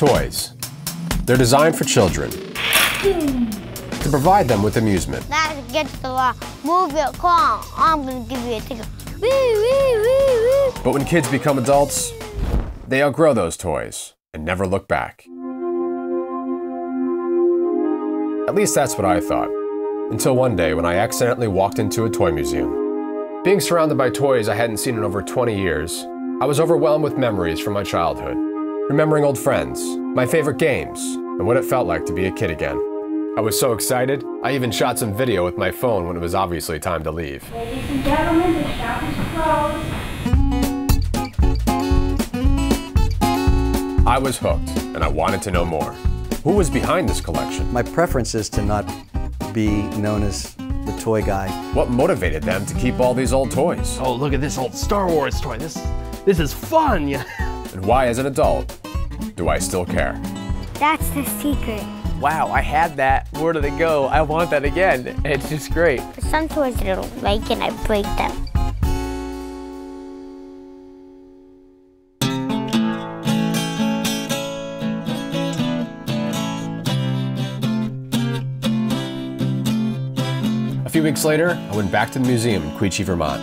Toys. They're designed for children to provide them with amusement. That's against the law. Move your car. I'm gonna give you a ticket. Woo, woo, woo, woo. But when kids become adults, they outgrow those toys and never look back. At least that's what I thought, until one day when I accidentally walked into a toy museum. Being surrounded by toys I hadn't seen in over 20 years, I was overwhelmed with memories from my childhood, remembering old friends, my favorite games, and what it felt like to be a kid again. I was so excited, I even shot some video with my phone when it was obviously time to leave. Ladies and gentlemen, the shop is closed. I was hooked, and I wanted to know more. Who was behind this collection? My preference is to not be known as the toy guy. What motivated them to keep all these old toys? Oh, look at this old Star Wars toy. This is fun. Yeah. And why, as an adult, do I still care? That's the secret. Wow, I had that. Where did it go? I want that again. It's just great. But some toys I don't like and I break them. A few weeks later, I went back to the museum in Quechee, Vermont.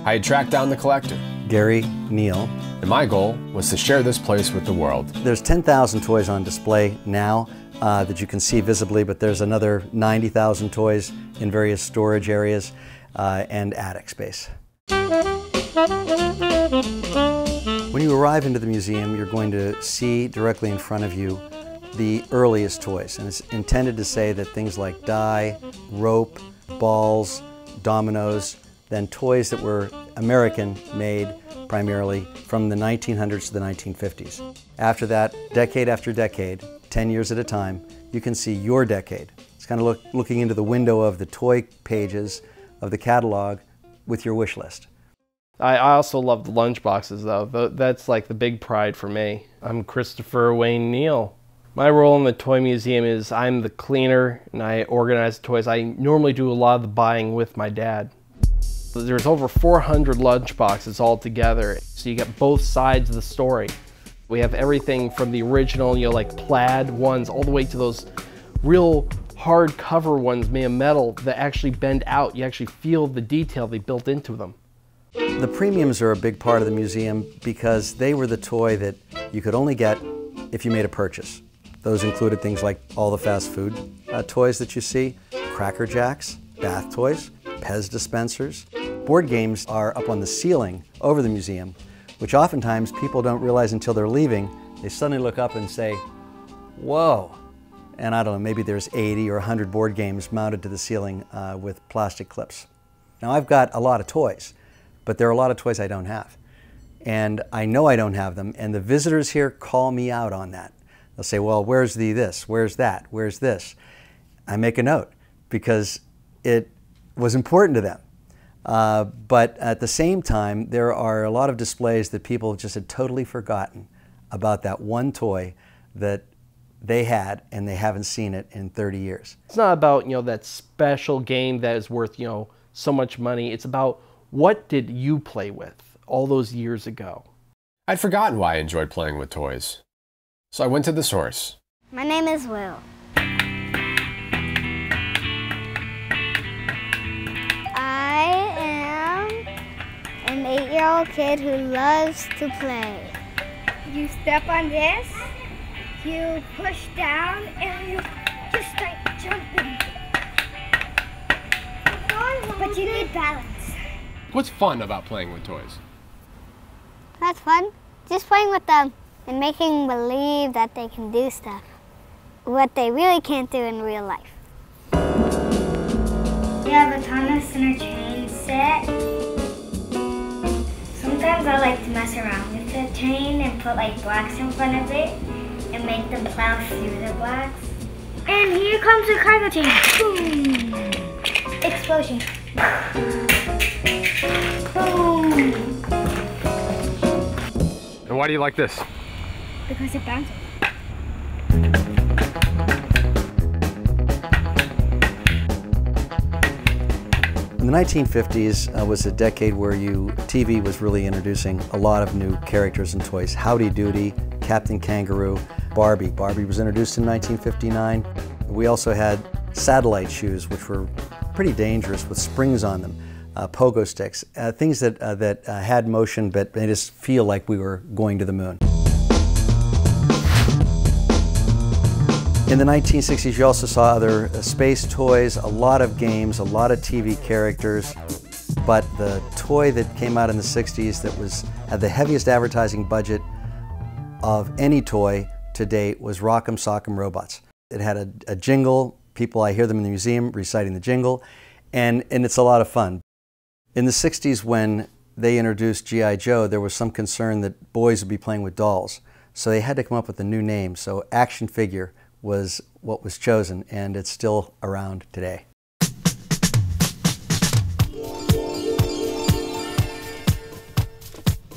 I had tracked down the collector, Gary Neal. and my goal was to share this place with the world. There's 10,000 toys on display now that you can see visibly, but there's another 90,000 toys in various storage areas and attic space. When you arrive into the museum, you're going to see directly in front of you the earliest toys, and it's intended to say that things like die, rope, balls, dominoes, then toys that were American-made primarily from the 1900s to the 1950s. After that, decade after decade, 10 years at a time, you can see your decade. It's kind of looking into the window of the toy pages of the catalog with your wish list. I also love the lunchboxes though. That's like the big pride for me. I'm Christopher Wayne Neal. My role in the toy museum is I'm the cleaner and I organize the toys. I normally do a lot of the buying with my dad. There's over 400 lunchboxes all together, so you get both sides of the story. We have everything from the original, like plaid ones, all the way to those real hardcover ones made of metal that actually bend out. You actually feel the detail they built into them. The premiums are a big part of the museum because they were the toy that you could only get if you made a purchase. Those included things like all the fast food toys that you see, Cracker Jacks, bath toys, Pez dispensers. Board games are up on the ceiling over the museum, which oftentimes people don't realize until they're leaving. They suddenly look up and say, whoa. And I don't know, maybe there's 80 or 100 board games mounted to the ceiling with plastic clips. Now I've got a lot of toys, but there are a lot of toys I don't have. And I know I don't have them, and the visitors here call me out on that. They'll say, well, where's this? Where's that? Where's this? I make a note because it was important to them. But at the same time, there are a lot of displays that people just had totally forgotten about that one toy that they had and they haven't seen it in 30 years. It's not about, that special game that is worth, so much money. It's about what did you play with all those years ago? I'd forgotten why I enjoyed playing with toys. So I went to the source. My name is Will. I am an 8-year-old kid who loves to play. You step on this, you push down, and you just start jumping. But you need balance. What's fun about playing with toys? That's fun. Just playing with them and making believe that they can do stuff. What they really can't do in real life. We have a ton of center chain set. Sometimes I like to mess around with the chain and put blocks in front of it and make them plow through the blocks. And here comes the cargo chain. Boom! Explosion. Boom! And why do you like this? Because it bounces. In the 1950s was a decade where TV was really introducing a lot of new characters and toys. Howdy Doody, Captain Kangaroo, Barbie. Barbie was introduced in 1959. We also had satellite shoes, which were pretty dangerous with springs on them, pogo sticks, things that had motion but made us feel like we were going to the moon. In the 1960s, you also saw other space toys, a lot of games, a lot of TV characters. But the toy that came out in the 60s that had the heaviest advertising budget of any toy to date was Rock'em Sock'em Robots. It had a jingle. I hear them in the museum reciting the jingle, and it's a lot of fun. In the 60s, when they introduced G.I. Joe, there was some concern that boys would be playing with dolls. So they had to come up with a new name. So action figure was what was chosen, and it's still around today.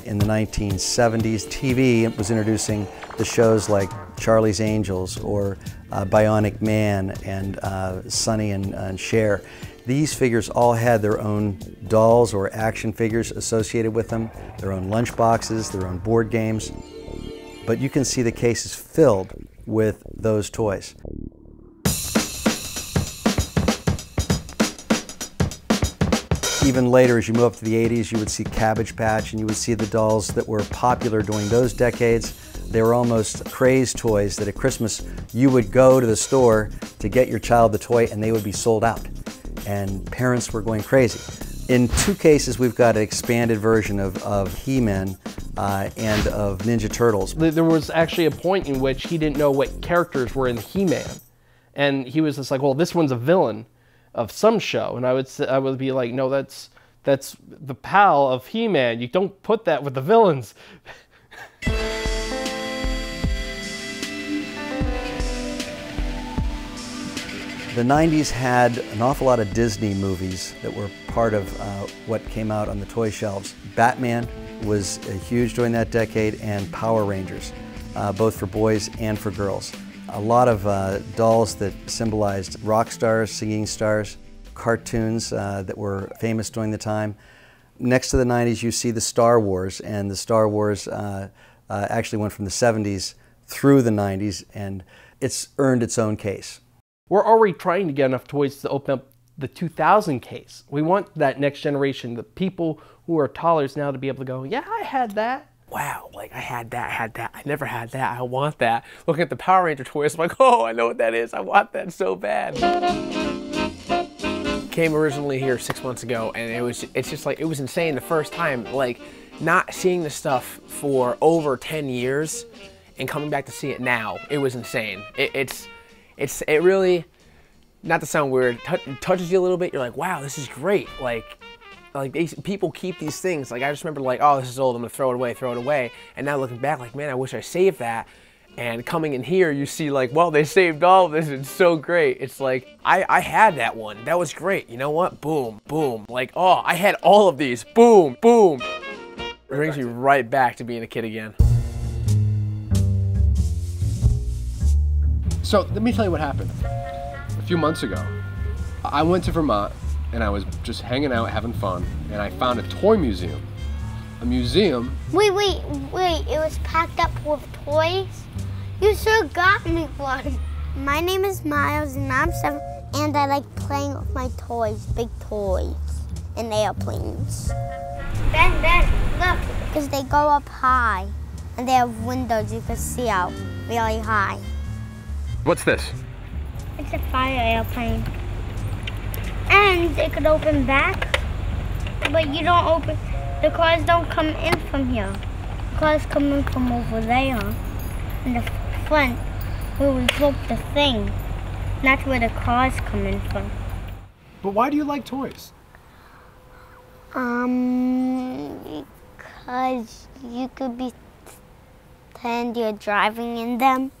In the 1970s, TV was introducing the shows like Charlie's Angels or Bionic Man and Sonny and Cher. These figures all had their own dolls or action figures associated with them, their own lunch boxes, their own board games. But you can see the cases filled with those toys. Even later, as you move up to the 80s, you would see Cabbage Patch, and you would see the dolls that were popular during those decades. They were almost crazed toys that at Christmas you would go to the store to get your child the toy and they would be sold out. And parents were going crazy. In two cases, we've got an expanded version of He-Man and of Ninja Turtles. There was actually a point in which he didn't know what characters were in He-Man. And he was just like, well, this one's a villain of some show, and I would be like, no, that's the pal of He-Man. You don't put that with the villains. The 90s had an awful lot of Disney movies that were part of what came out on the toy shelves. Batman was huge during that decade, and Power Rangers, both for boys and for girls. A lot of dolls that symbolized rock stars, singing stars, cartoons that were famous during the time. Next to the 90s, you see the Star Wars, and the Star Wars actually went from the 70s through the 90s, and it's earned its own case. We're already trying to get enough toys to open up the 2000 case. We want that next generation, the people who are toddlers now, to be able to go, yeah, I had that. Wow, like I had that, I never had that, I want that. Looking at the Power Ranger toys, I'm like, oh, I know what that is, I want that so bad. Came originally here 6 months ago, and it's just like, it was insane the first time, like not seeing the stuff for over 10 years and coming back to see it now, it was insane. It really, not to sound weird, touches you a little bit, you're like, wow, this is great. Like people keep these things. Like I just remember like, oh, this is old, I'm gonna throw it away. And now looking back, like, man, I wish I saved that. And coming in here, you see like, well, they saved all of this, it's so great. It's like, I had that one, that was great. You know what, boom, boom. Like, oh, I had all of these, boom, boom. It brings me right back to being a kid again. So let me tell you what happened. A few months ago, I went to Vermont and I was just hanging out, having fun, and I found a toy museum. A museum. Wait, it was packed up with toys? You sure got me one. My name is Miles and I'm 7, and I like playing with my toys, big toys, and airplanes. Ben, look. Because they go up high, and they have windows you can see out really high. What's this? It's a fire airplane. And it could open back, but you don't open, the cars don't come in from here. The cars come in from over there, in the front, where we broke the thing. That's where the cars come in from. But why do you like toys? Because you could pretend you're driving in them.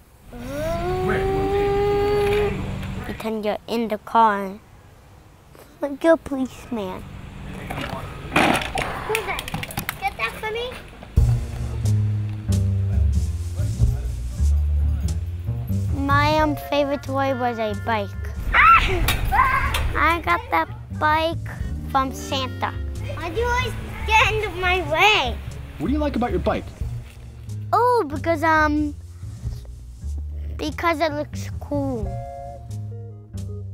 Pretend you're in the car. Like your policeman. Who's that? Get that for me? My favorite toy was a bike. I got that bike from Santa. Why'd you always get into my way? What do you like about your bike? Oh, because it looks cool.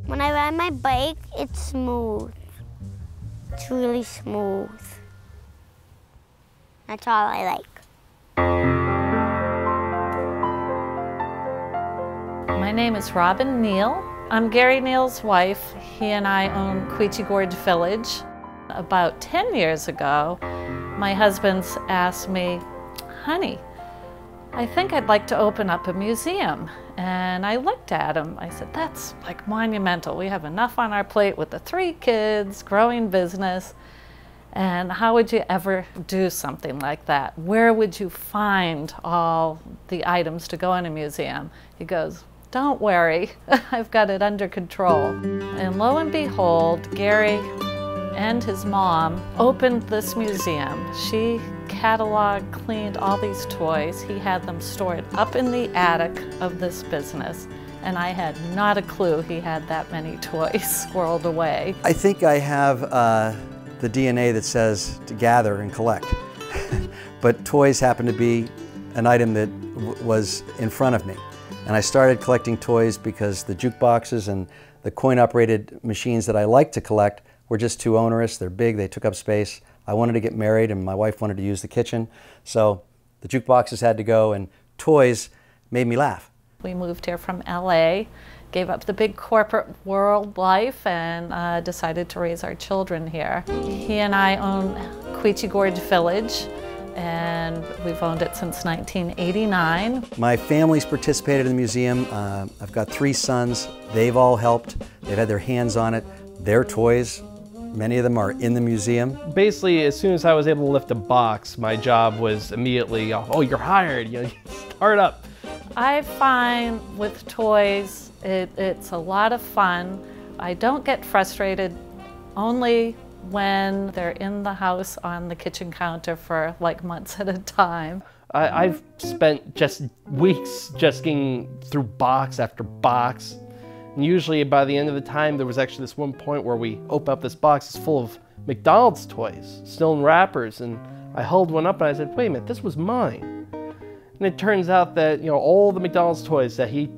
When I ride my bike, it's smooth. It's really smooth. That's all I like. My name is Robin Neal. I'm Gary Neal's wife. He and I own Quechee Gorge Village. About 10 years ago, my husband asked me, honey, I think I'd like to open up a museum. And I looked at him. I said, that's like monumental. We have enough on our plate with the 3 kids, growing business. And how would you ever do something like that? Where would you find all the items to go in a museum? He goes, don't worry, I've got it under control. And lo and behold, Gary and his mom opened this museum. She cataloged, cleaned all these toys. He had them stored up in the attic of this business. And I had not a clue he had that many toys squirreled away. I think I have the DNA that says to gather and collect. But toys happen to be an item that was in front of me. And I started collecting toys because the jukeboxes and the coin-operated machines that I like to collect were just too onerous. They're big, they took up space. I wanted to get married and my wife wanted to use the kitchen. So the jukeboxes had to go and toys made me laugh. We moved here from LA, gave up the big corporate world life and decided to raise our children here. He and I own Quechee Gorge Village, and we've owned it since 1989. My family's participated in the museum. I've got 3 sons. They've all helped. They've had their hands on it. Their toys, many of them are in the museum. Basically, as soon as I was able to lift a box, my job was immediately, oh, you're hired, you know, start up. I find with toys, it's a lot of fun. I don't get frustrated only when they're in the house on the kitchen counter for like months at a time. I've spent just weeks just getting through box after box. And usually by the end of the time, there was actually this one point where we opened up this box that's full of McDonald's toys, still in wrappers. And I held one up and I said, wait a minute, this was mine. And it turns out that, you know, all the McDonald's toys that he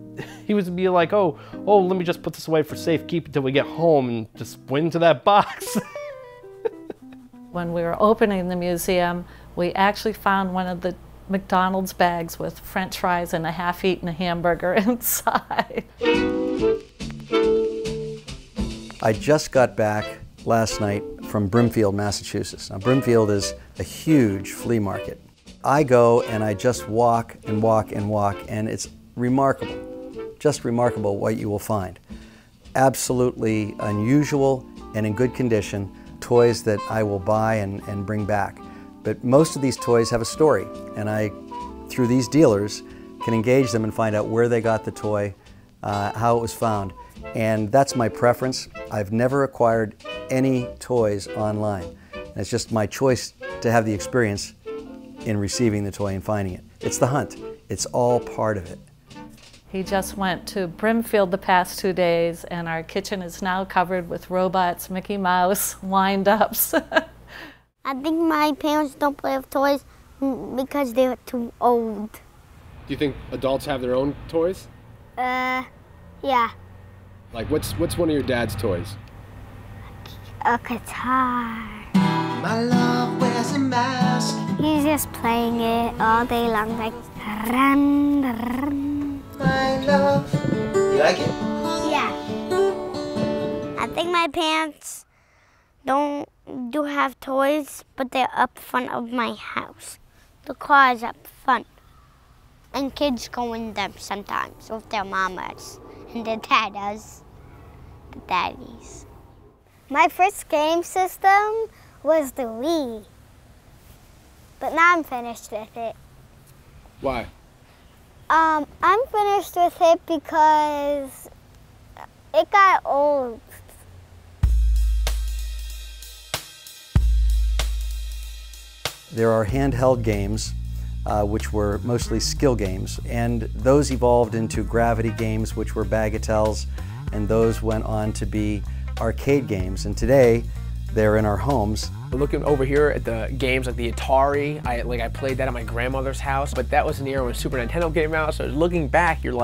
was be like, oh, let me just put this away for safekeeping until we get home, and just went into that box. When we were opening the museum, we actually found one of the McDonald's bags with French fries and a half-eaten hamburger inside. I just got back last night from Brimfield, Massachusetts. Now, Brimfield is a huge flea market. I go and I just walk and walk and walk, and it's remarkable, just remarkable what you will find. Absolutely unusual and in good condition toys that I will buy and bring back. But most of these toys have a story, and I, through these dealers, can engage them and find out where they got the toy, how it was found. And that's my preference. I've never acquired any toys online. And it's just my choice to have the experience in receiving the toy and finding it. It's the hunt. It's all part of it. He just went to Brimfield the past 2 days, and our kitchen is now covered with robots, Mickey Mouse, wind-ups. I think my parents don't play with toys because they're too old. Do you think adults have their own toys? Yeah. Like, what's one of your dad's toys? A guitar. My love wears a mask. He's just playing it all day long, like run, run. My love. You like it? Yeah. I think my parents do have toys, but they're up front of my house. The car is up front, and kids go in them sometimes with their mamas and their daddas, the daddies. My first game system was the Wii, but now I'm finished with it. Why? I'm finished with it because it got old. There are handheld games, which were mostly skill games, and those evolved into gravity games, which were bagatelles, and those went on to be arcade games. And today, they're in our homes Looking over here at the games like the Atari, I played that at my grandmother's house, but that was an era when Super Nintendo came out, so looking back, you're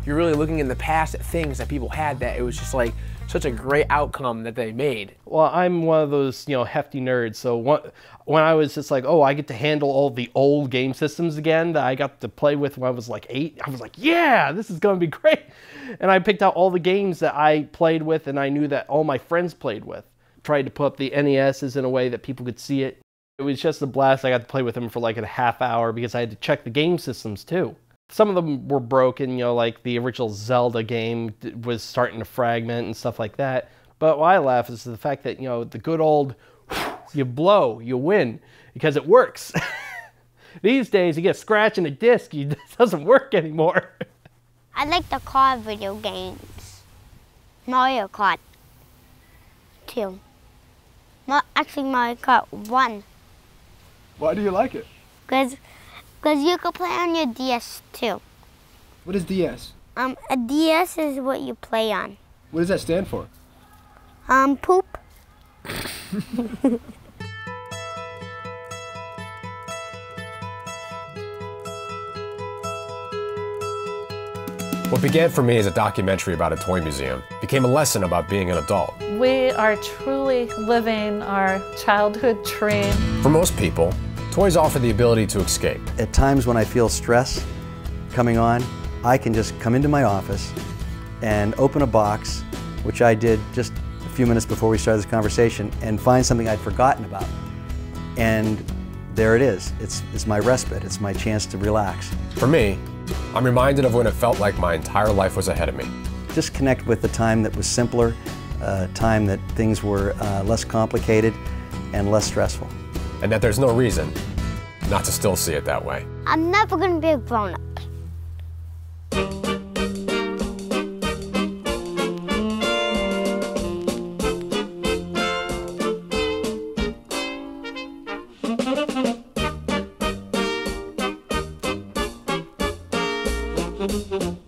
really looking in the past at things that people had that it was just like such a great outcome that they made. Well, I'm one of those, hefty nerds, so when I was just like, oh, I get to handle all the old game systems again that I got to play with when I was like 8, I was like, yeah, this is gonna be great. And I picked out all the games that I played with and I knew that all my friends played with. Tried to put up the NESs in a way that people could see it. It was just a blast. I got to play with them for like a half hour because I had to check the game systems too. Some of them were broken, like the original Zelda game was starting to fragment and stuff like that. But what I laugh is the fact that, the good old, you blow, you win, because it works. These days, you get a scratch in a disc, it doesn't work anymore. I like the car video games. Mario Kart 2. Actually, Mario Kart 1. Why do you like it? Because you can play on your DS too. What is DS? A DS is what you play on. What does that stand for? Poop. What began for me as a documentary about a toy museum became a lesson about being an adult. We are truly living our childhood dream. For most people, toys offer the ability to escape. At times when I feel stress coming on, I can just come into my office and open a box, which I did just a few minutes before we started this conversation, and find something I'd forgotten about. And there it is. It's my respite. It's my chance to relax. For me, I'm reminded of when it felt like my entire life was ahead of me. Just connect with the time that was simpler, time that things were less complicated and less stressful. And that there's no reason not to still see it that way. I'm never going to be a grown-up. Thank you.